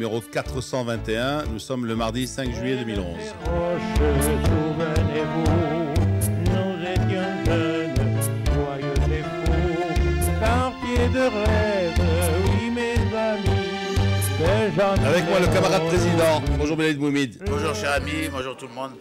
numéro 421. Nous sommes le mardi 5 juillet 2011. Souvenez-vous, nous étions jeunes, joyeux et fous, quartier de rêve, oui mes amis. Avec moi le camarade président. Bonjour Belaïd Moumid. Bonjour cher ami, bonjour tout le monde.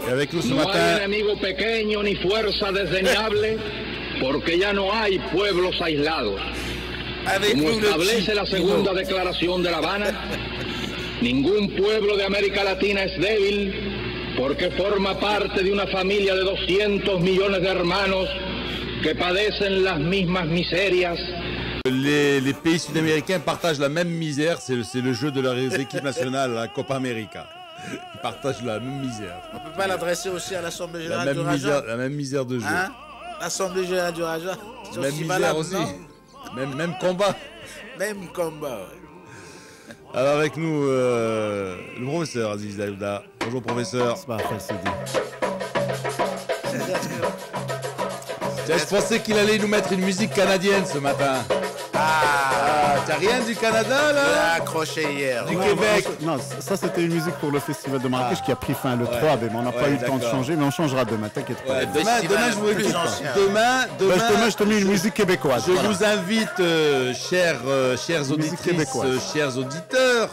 Et avec nous ce No hay matin, enemigo pequeño ni fuerza desdeñable, porque ya no hay pueblos aislados. Avec Como nous le establece la segunda Chino. declaración de La Habana, ningún pueblo de América Latina es débil porque forma parte de una familia de 200 millones de hermanos que padecen las mismas miserias. les pays sud-américains partagent la même misère. C'est le jeu de leurs équipes nationales, la Copa América. Ils partagent la même misère. On ne peut pas l'adresser aussi à l'Assemblée Générale du Raja. La même misère de jeu. Hein? L'Assemblée Générale du Raja. C'est Même aussi misère valable, aussi. non? Même combat. Même combat. Ouais. Alors avec nous, le professeur Aziz Daouda. Bonjour professeur. Tiens, je pensais qu'il allait nous mettre une musique canadienne ce matin. Ah, t'as rien du Canada Je là? l'ai accroché hier. Du Ouais. Québec. Non, ça c'était une musique pour le festival de Marrakech qui a pris fin le 3, mais on n'a pas eu le temps de d'accord. changer, mais on changera demain, t'inquiète pas. Ouais, festival demain, je vous plus écoute. ancien. Demain, Demain, je te mets une musique québécoise. je voilà. vous invite, chères auditrices, québécoise. chers auditeurs,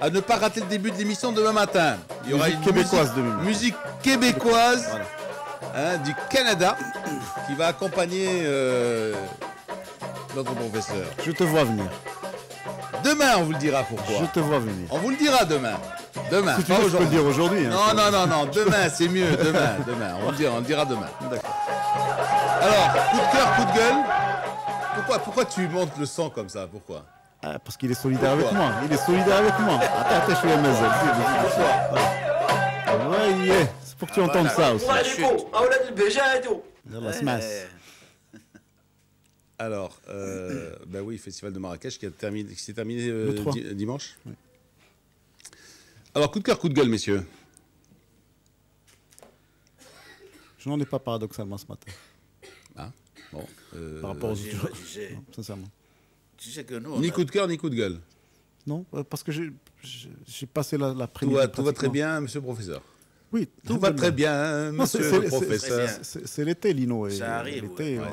à ne pas rater le début de l'émission demain matin. Il y aura Musique une québécoise demain. musique québécoise Voilà. du Canada qui va accompagner notre professeur. Je te vois venir. Demain, on vous le dira pourquoi. Je te vois venir. On vous le dira demain. Demain, Si tu pas veux, je peux le aujourd'hui. dire aujourd'hui. hein. Non, demain, c'est mieux, demain. On le dira demain. D'accord. Alors, coup de cœur, coup de gueule. Pourquoi tu montes le sang comme ça? Pourquoi? Ah, parce qu'il est solidaire avec Pourquoi moi. Il est solidaire avec moi. Attends, je suis à MSL. Ouais, yeah. C'est pour que tu entendes ça aussi. Yallah, smash. Alors, ben oui, Festival de Marrakech qui s'est terminé Le 3. Dimanche. Oui. Alors, coup de cœur, coup de gueule, messieurs. Je n'en ai pas paradoxalement ce matin. Ah, bon. Par rapport aux autres jours. Tu sais, Non, sincèrement. tu sais que nous, on Ni a- coup de cœur, ni coup de gueule. Non, parce que j'ai passé la Tout va pratiquement. très bien, monsieur le professeur. Oui, Tout va très bien, Non, monsieur le professeur. c'est l'été, Lino. Et ça arrive. l'été, Ouais, ouais.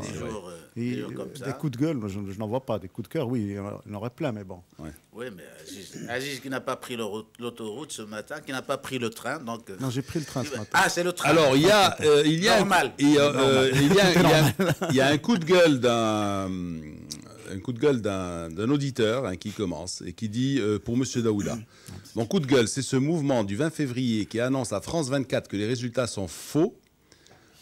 des jours comme ça. Des coups de gueule, moi, je n'en vois pas. Des coups de cœur, oui, il y en aurait plein, mais bon. Oui, mais Aziz qui n'a pas pris l'autoroute ce matin, qui n'a pas pris le train, donc. Non, j'ai pris le train ce matin. Ah, c'est le train. Alors, il y a Normal. il y a un coup de gueule d'un auditeur hein, qui commence et qui dit pour Monsieur Daouda. Mon coup de gueule, c'est ce mouvement du 20 février qui annonce à France 24 que les résultats sont faux.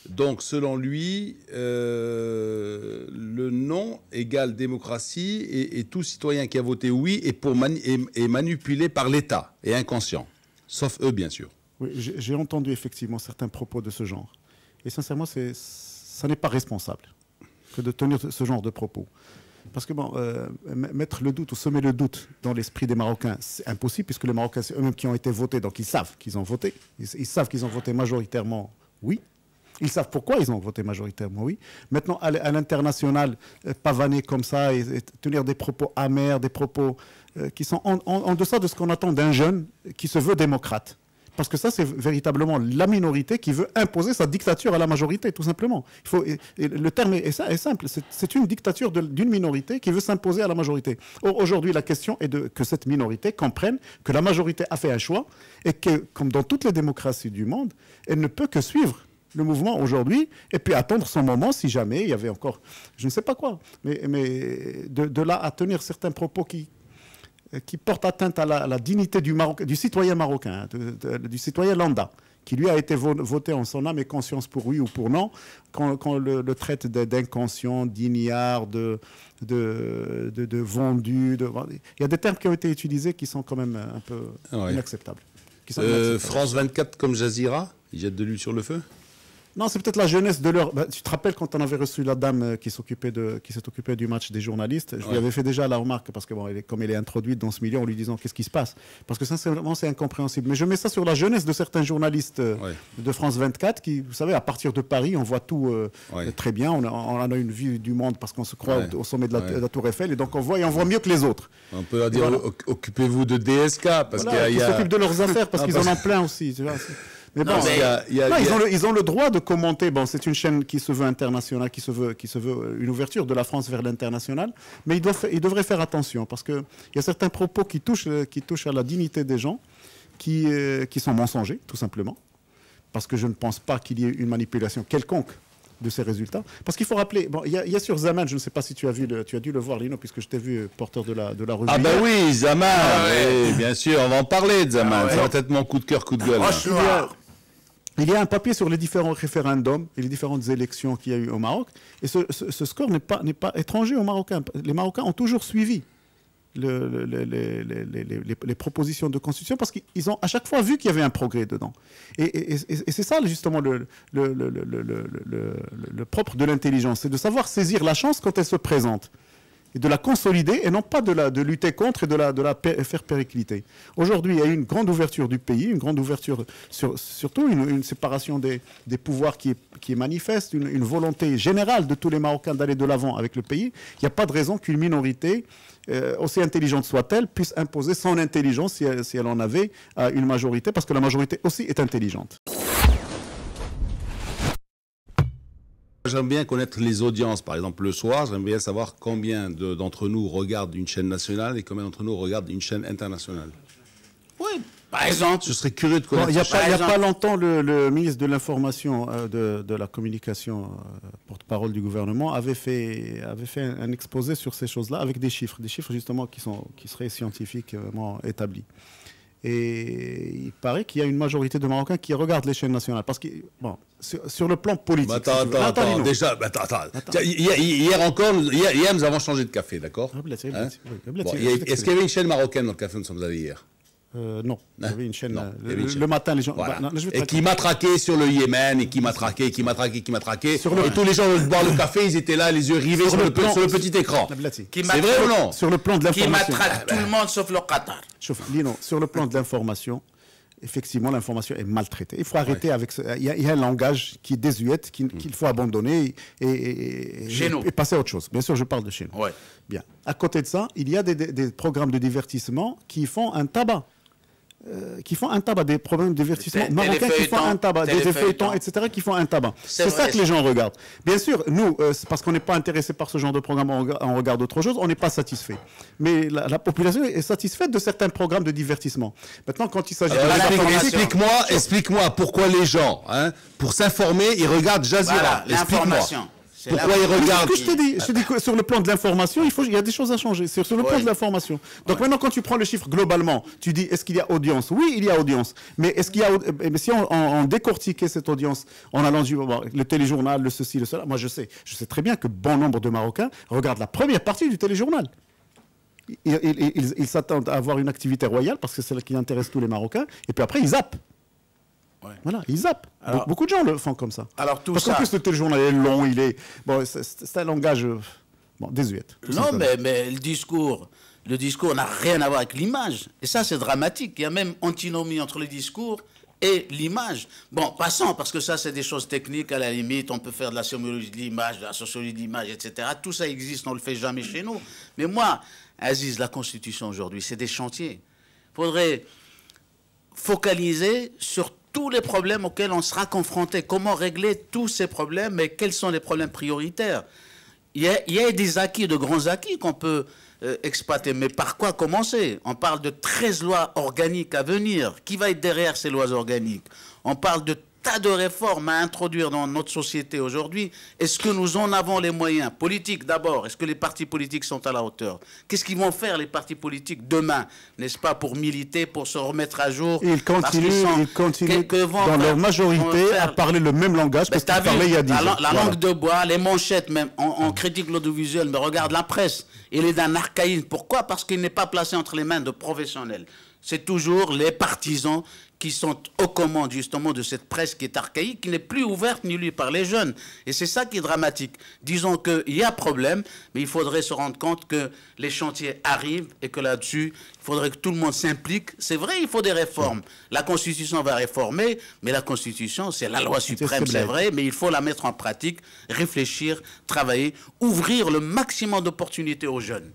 Donc, selon lui, le non égale démocratie et tout citoyen qui a voté oui est manipulé par l'État et inconscient. Sauf eux, bien sûr. Oui, j'ai entendu effectivement certains propos de ce genre. Et sincèrement, ça n'est pas responsable que de tenir ce genre de propos. Parce que bon, mettre le doute ou semer le doute dans l'esprit des Marocains, c'est impossible, puisque les Marocains, c'est eux-mêmes qui ont été votés, donc ils savent qu'ils ont voté. Ils savent qu'ils ont voté majoritairement oui. Ils savent pourquoi ils ont voté majoritairement oui. Maintenant, à l'international, pavaner comme ça et tenir des propos amers, des propos qui sont en deçà de ce qu'on attend d'un jeune qui se veut démocrate. Parce que ça, c'est véritablement la minorité qui veut imposer sa dictature à la majorité, tout simplement. Et le terme est simple. C'est une dictature d'une minorité qui veut s'imposer à la majorité. Or, aujourd'hui, la question est que cette minorité comprenne que la majorité a fait un choix et que, comme dans toutes les démocraties du monde, elle ne peut que suivre le mouvement aujourd'hui et puis attendre son moment si jamais il y avait encore, je ne sais pas quoi. Mais de là à tenir certains propos qui porte atteinte à la dignité du citoyen marocain, du citoyen lambda, qui lui a été voté en son âme et conscience pour oui ou pour non, quand le traite d'inconscient, d'ignare, de vendu. Il y a des termes qui ont été utilisés qui sont quand même un peu inacceptables. France 24 comme Jazeera, ils jettent de l'huile sur le feu? Non, c'est peut-être la jeunesse de leur... tu te rappelles quand on avait reçu la dame qui s'est occupée du match des journalistes, je lui avais fait déjà la remarque, parce que comme elle est introduite dans ce milieu, en lui disant qu'est-ce qui se passe. Parce que sincèrement, c'est incompréhensible. Mais je mets ça sur la jeunesse de certains journalistes de France 24 qui, vous savez, à partir de Paris, on voit tout très bien. On a une vue du monde parce qu'on se croit au sommet de la Tour Eiffel. Et donc on voit mieux que les autres. On peut leur dire, occupez-vous de DSK. Parce qu'ils s'occupent de leurs affaires, parce qu'ils en ont plein aussi. Tu vois, mais bon, ils ont le droit de commenter. Bon, c'est une chaîne qui se veut internationale, qui se veut une ouverture de la France vers l'international. Mais ils devraient faire attention parce qu'il y a certains propos qui touchent à la dignité des gens, qui sont mensongers, tout simplement. Parce que je ne pense pas qu'il y ait une manipulation quelconque de ces résultats. Parce qu'il faut rappeler, il y a sur Zaman, je ne sais pas si tu as dû le voir, Lino, puisque je t'ai vu porteur de la revue. Ah ben oui, Zaman, bien sûr, on va en parler de Zaman. Ça va être mon coup de cœur, coup de gueule. Il y a un papier sur les différents référendums et les différentes élections qu'il y a eu au Maroc. Et ce score n'est pas étranger aux Marocains. Les Marocains ont toujours suivi les propositions de constitution parce qu'ils ont à chaque fois vu qu'il y avait un progrès dedans. Et c'est ça justement le propre de l'intelligence, c'est de savoir saisir la chance quand elle se présente et de la consolider et non pas de lutter contre et de la faire péricliter. Aujourd'hui, il y a eu une grande ouverture du pays, une grande ouverture, surtout une séparation des pouvoirs qui est manifeste, une volonté générale de tous les Marocains d'aller de l'avant avec le pays. Il n'y a pas de raison qu'une minorité, aussi intelligente soit-elle, puisse imposer son intelligence, si elle en avait, à une majorité, parce que la majorité aussi est intelligente. J'aime bien connaître les audiences. Par exemple, le soir, j'aime bien savoir combien d'entre nous regardent une chaîne nationale et combien d'entre nous regardent une chaîne internationale. Oui, par exemple. Je serais curieux de connaître. Il n'y a pas longtemps, le ministre de l'Information, de la Communication, porte-parole du gouvernement, avait fait un exposé sur ces choses-là avec des chiffres justement qui seraient scientifiquement établis. Et il paraît qu'il y a une majorité de Marocains qui regardent les chaînes nationales. Parce que, bon, sur le plan politique... Attends, déjà, hier encore, nous avons changé de café, d'accord? Est-ce qu'il y avait une chaîne marocaine dans le café où nous sommes allés hier? Non, il y avait une chaîne. Le matin, les gens. Voilà. Et qui m'a traqué sur le Yémen, et qui m'a traqué. Et tous les gens veulent boire le café, ils étaient là, les yeux rivés sur le petit écran. C'est vrai ou non? Sur le plan de l'information. Qui matraque tout le monde sauf le Qatar. Lino, sur le plan de l'information, effectivement, l'information est maltraitée. Il faut arrêter avec ça. Il y a un langage qui est désuète, qu'il faut abandonner et passer à autre chose. Bien sûr, je parle de chez nous. Ouais. Bien. À côté de ça, il y a des programmes de divertissement qui font un tabac. Des programmes de divertissement marocains qui font un tabac, des feuilletons, etc., qui font un tabac. C'est ça que les gens regardent. Bien sûr, nous, parce qu'on n'est pas intéressé par ce genre de programme, on regarde autre chose, on n'est pas satisfait. Mais la population est satisfaite de certains programmes de divertissement. Maintenant, quand il s'agit de... Explique-moi pourquoi les gens, pour s'informer, ils regardent Jazeera. Explique-moi. Pourquoi ils regardent? Je te dis que sur le plan de l'information, il y a des choses à changer. C'est sur le plan de l'information. Donc maintenant, quand tu prends le chiffre globalement, tu dis est-ce qu'il y a audience? Oui, il y a audience. Mais est-ce qu'il y a si on décortiquait cette audience en allant le téléjournal, le ceci, le cela, moi je sais très bien que bon nombre de Marocains regardent la première partie du téléjournal. Ils s'attendent à avoir une activité royale parce que c'est celle qui intéresse tous les Marocains. Et puis après, ils zappent. Ouais. Voilà, ils zappent. Alors, beaucoup de gens le font comme ça. Alors, tout parce qu'en plus, le téléjournal est long, c'est un langage désuète. Non, mais le discours n'a rien à voir avec l'image. Et ça, c'est dramatique. Il y a même antinomie entre le discours et l'image. Bon, passons, parce que ça, c'est des choses techniques, à la limite. On peut faire de la sémiologie de l'image, de la sociologie de l'image, etc. Tout ça existe, on ne le fait jamais chez nous. Mais moi, Aziz, la Constitution aujourd'hui, c'est des chantiers. Il faudrait focaliser sur tous les problèmes auxquels on sera confronté. Comment régler tous ces problèmes et quels sont les problèmes prioritaires? Il y a des acquis, de grands acquis qu'on peut exploiter. Mais par quoi commencer? On parle de 13 lois organiques à venir. Qui va être derrière ces lois organiques? On parle de tas de réformes à introduire dans notre société aujourd'hui. Est-ce que nous en avons les moyens? Politiques d'abord. Est-ce que les partis politiques sont à la hauteur? Qu'est-ce qu'ils vont faire les partis politiques demain? N'est-ce pas pour militer, pour se remettre à jour? Ils continuent dans leur majorité à parler le même langage que ce qu'ils parlaient il y a 10 ans. La langue de bois, les manchettes même. On critique l'audiovisuel, mais regarde la presse. Il est d'un archaïsme. Pourquoi? Parce qu'il n'est pas placé entre les mains de professionnels. c'est toujours les partisans qui sont aux commandes justement de cette presse qui est archaïque, qui n'est plus ouverte ni lue par les jeunes. Et c'est ça qui est dramatique. Disons qu'il y a problème, mais il faudrait se rendre compte que les chantiers arrivent et que là-dessus, il faudrait que tout le monde s'implique. C'est vrai, il faut des réformes. La Constitution va réformer, mais la Constitution, c'est la loi suprême, c'est vrai, mais il faut la mettre en pratique, réfléchir, travailler, ouvrir le maximum d'opportunités aux jeunes.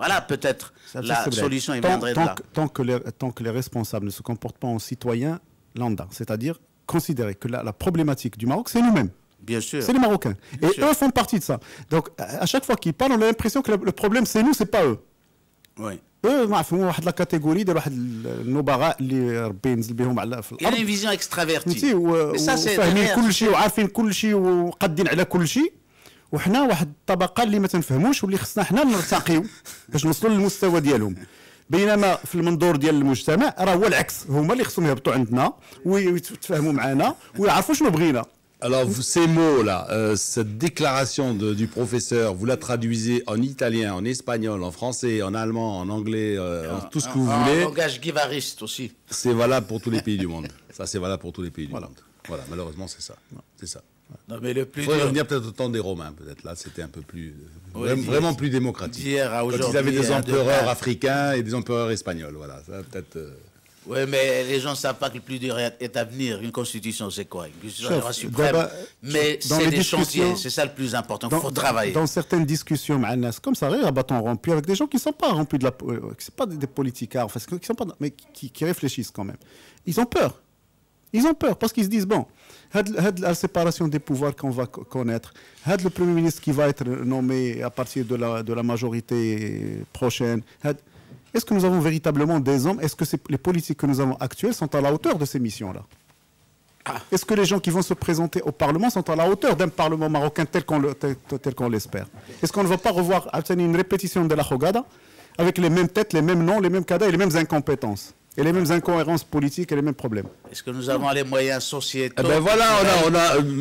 Voilà peut-être la solution, il viendrait de là. Tant que les responsables ne se comportent pas en citoyens lambda, c'est-à-dire considérer que la problématique du Maroc, c'est nous-mêmes. Bien sûr. C'est les Marocains. Bien et sûr. eux font partie de ça. Donc, à chaque fois qu'ils parlent, on a l'impression que le problème, c'est nous, c'est pas eux. Oui. eux معرفوا واحد لا كاتيجوري ديال واحد النبغاء اللي ربي ينزل بهم على في Il y a الارض une vision extravertie. فهمتي Mais ça, c'est وفاهمين derrière, كل شيء وعارفين كل شيء وقادين على كل شيء وحنا واحد الطبقه اللي ما تنفهموش واللي خصنا حنا نرتقيو باش نوصلوا للمستوى ديالهم. بينما في المنظور ديال المجتمع راه هو العكس، هما اللي خصهم يهبطوا عندنا ويتفاهموا معنا ويعرفوا شنو بغينا. Alors, ces mots-là, cette déclaration du professeur, vous la traduisez en italien, en espagnol, en français, en allemand, en anglais, en tout ce que vous voulez. En langage guivariste aussi. C'est valable pour tous les pays du monde. Ça, c'est valable pour tous les pays du monde. Voilà, malheureusement, c'est ça. C'est ça. Non, mais le plus Il faudrait dur revenir peut-être au temps des Romains, peut-être. Là, c'était un peu plus... Oui, vraiment plus démocratique. d'hier à Quand aujourd'hui, ils avaient des à empereurs demain. africains et des empereurs espagnols. Voilà, ça peut-être... Oui, mais les gens ne savent pas que le plus dur est à venir. Une constitution, c'est quoi? Une constitution suprême. Mais c'est des chantiers, c'est ça le plus important. Il faut travailler. Dans certaines discussions, comme ça, à bâton rompu, avec des gens qui ne sont pas rompus de la... qui sont pas des politicards, enfin, qui sont pas, mais qui réfléchissent quand même. Ils ont peur. Ils ont peur parce qu'ils se disent, bon, la séparation des pouvoirs qu'on va connaître, le Premier ministre qui va être nommé à partir de la majorité prochaine, est-ce que nous avons véritablement des hommes? Est-ce que les politiques que nous avons actuelles sont à la hauteur de ces missions-là? Est-ce que les gens qui vont se présenter au Parlement sont à la hauteur d'un Parlement marocain tel qu'on l'espère? Est-ce qu'on ne va pas revoir une répétition de la Hogada avec les mêmes têtes, les mêmes noms, les mêmes cadres et les mêmes incompétences et les mêmes incohérences politiques et les mêmes problèmes? Est-ce que nous avons les moyens sociétaux? Eh ben voilà,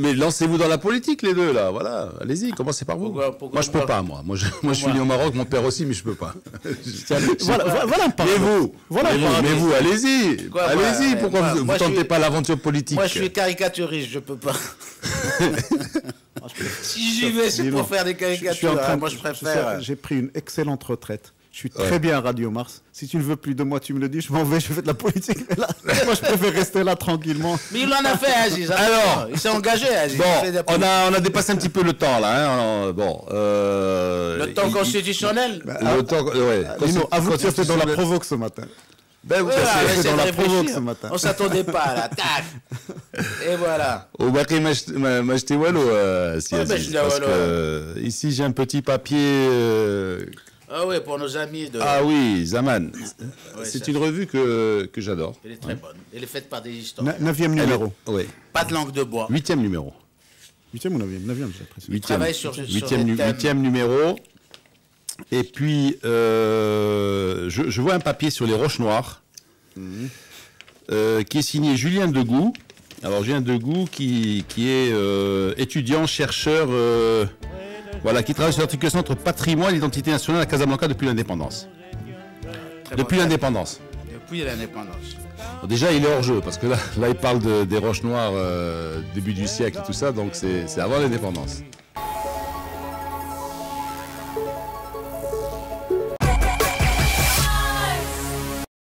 mais lancez-vous dans la politique les deux là, voilà, allez-y, commencez par vous. Moi je peux pas, moi je suis né au Maroc, mon père aussi, mais je peux pas. Mais vous, allez-y, allez-y, pourquoi vous tentez pas l'aventure politique? Moi je suis caricaturiste, je peux pas. Si j'y vais, c'est pour faire des caricatures. Moi je préfère. J'ai pris une excellente retraite. Je suis très bien à Radio Mars. Si tu ne veux plus de moi, tu me le dis, je m'en vais, je fais de la politique. Là, moi, je préfère rester là tranquillement. Mais il en a fait, Aziz. Alors, il s'est engagé, Aziz. Bon, on a dépassé un petit peu le temps, là. Hein. Le temps constitutionnel. Le temps, ouais. Lino, avoue que tu as fait dans la provoque ce matin. Ben oui, c'est dans la provoque ce matin. On ne s'attendait pas, là. Tac. Et voilà. Au Bakri Majtewalo, parce que ici, j'ai un petit papier... Ah oui, pour nos amis de... Ah oui, Zaman. C'est une revue que j'adore. Elle est très bonne. Elle est faite par des historiens. 9e numéro. Oui. Pas de langue de bois. 8e numéro. 8e ou 9e? 9e, j'ai l'impression. 8e numéro. Et puis, je vois un papier sur les Roches Noires qui est signé Julien Degout. Alors, Julien Degout qui est étudiant, chercheur... Voilà, qui travaille sur l'articulation entre patrimoine et identité nationale à Casablanca depuis l'indépendance. Depuis l'indépendance. Depuis l'indépendance. Déjà, il est hors jeu, parce que là il parle des Roches Noires début du siècle et tout ça, donc c'est avant l'indépendance.